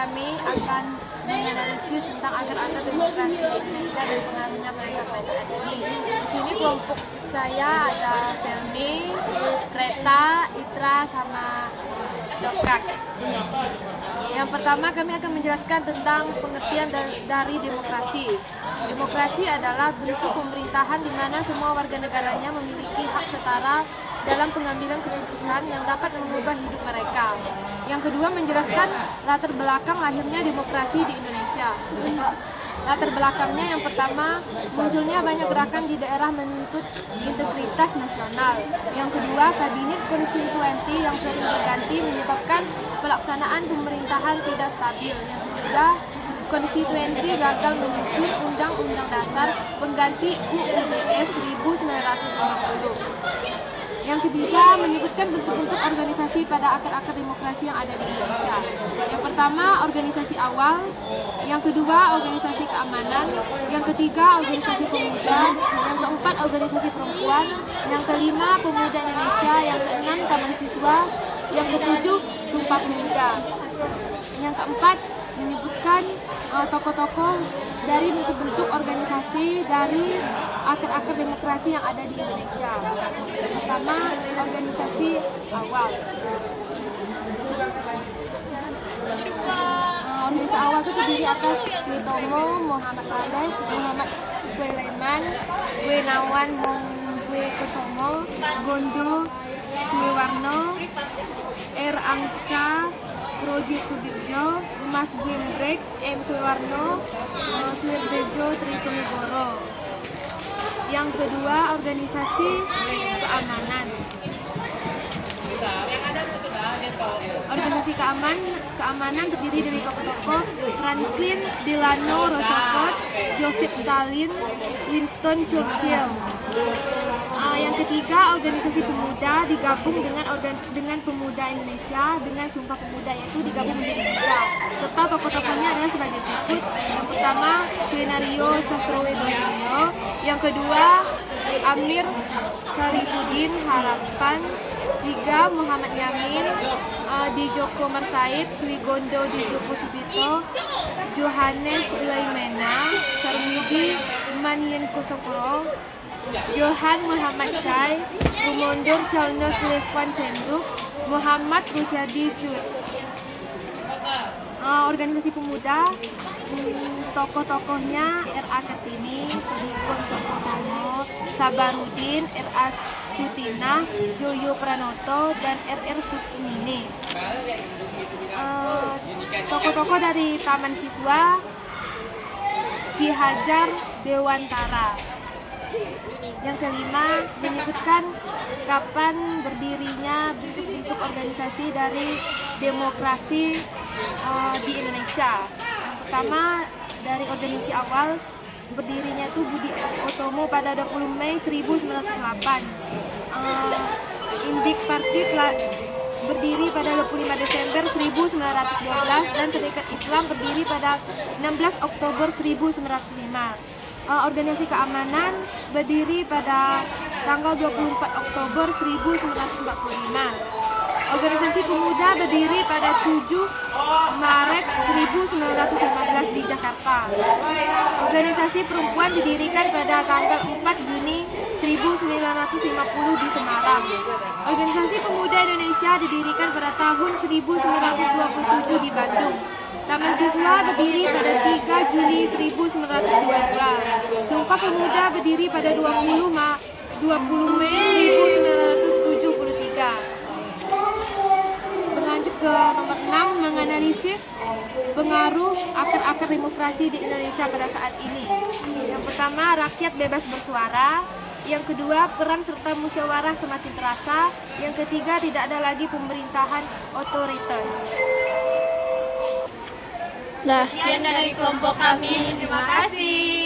kami akan menganalisis tentang akar-akar demokrasi di Indonesia dan pengaruhnya pada sampai saat ini. Di sini kelompok saya ada Selmi, Reta, Itra, sama Sokak. Yang pertama kami akan menjelaskan tentang pengertian dari demokrasi. Demokrasi adalah bentuk pemerintahan di mana semua warga negaranya memiliki hak setara dalam pengambilan keputusan yang dapat mengubah hidup mereka. Yang kedua menjelaskan latar belakang lahirnya demokrasi di Indonesia. Latar belakangnya yang pertama, munculnya banyak gerakan di daerah menuntut integritas nasional. Yang kedua, kabinet konstitusi yang sering berganti menyebabkan pelaksanaan pemerintahan tidak stabil. Yang ketiga, konstitusi gagal menyusun Undang-Undang Dasar pengganti UUD 1950. Yang ketiga, menyebutkan bentuk-bentuk organisasi pada akar-akar demokrasi yang ada di Indonesia. Yang pertama, organisasi awal. Yang kedua, organisasi keamanan. Yang ketiga, organisasi pemuda. Yang keempat, organisasi perempuan. Yang kelima, pemuda Indonesia. Yang keenam, taman siswa. Yang ketujuh, Sumpah Pemuda. Yang keempat, menyebutkan tokoh-tokoh dari bentuk-bentuk organisasi dari akar-akar demokrasi yang ada di Indonesia. Pertama, organisasi awal. Organisasi awal itu terdiri atas Suitomo, Muhammad Saleh, Muhammad Sulaiman, Wenawan Mongwe Kusumo, Gondo Suwarno, R. Angca, Roji Sudirjo, Mas Gwendrek, M. Suwarno, Suirdejo Tritonegoro. Yang kedua, organisasi keamanan. Organisasi keamanan terdiri dari tokoh-tokoh Franklin Delano Roosevelt, Joseph Stalin, Winston Churchill. Yang ketiga, organisasi pemuda digabung dengan pemuda Indonesia dengan Sumpah Pemuda, yaitu digabung menjadi 3. Serta tokoh-tokohnya adalah sebagai berikut. Yang pertama, Suenario Sastrowedoyo. Yang kedua, Amir Sarifuddin Harapan. 3, Muhammad Yamin, Djoko Marsaid, Suigondo Djoko Sibito, Johannes Leimena, Sarmudi Manyenkusokoro, Johan Muhammad Chai, Gumondur Charles Levan Senduk, Muhammad Rujadi Syur. Organisasi pemuda, tokoh-tokohnya R.A. Kartini, Sudikon Tokosono, Sabarudin, R.A. Sutina, Joyo Pranoto, dan R.R. Sukmini. Tokoh-tokoh dari Taman Siswa, Ki Hajar Dewantara. Yang kelima, menyebutkan kapan berdirinya bentuk-bentuk organisasi dari demokrasi di Indonesia. Yang pertama, dari organisasi awal, berdirinya itu Budi Utomo pada 20 Mei 1908. Indik Parti berdiri pada 25 Desember 1912 dan Serikat Islam berdiri pada 16 Oktober 1905. Organisasi keamanan berdiri pada tanggal 24 Oktober 1945. Organisasi pemuda berdiri pada 7 Maret 1915 di Jakarta. Organisasi perempuan didirikan pada tanggal 4 Juni 1950 di Semarang. Organisasi Pemuda Indonesia didirikan pada tahun 1927 di Bandung. Taman Siswa berdiri pada 3 Juli 1922. Sumpah Pemuda berdiri pada 20 Mei 1973. Berlanjut ke nomor 6, menganalisis pengaruh akar-akar demokrasi di Indonesia pada saat ini. Yang pertama, rakyat bebas bersuara. Yang kedua, peran serta musyawarah semakin terasa. Yang ketiga, tidak ada lagi pemerintahan otoritas. Nah, Sekian dari kelompok kami. Terima kasih.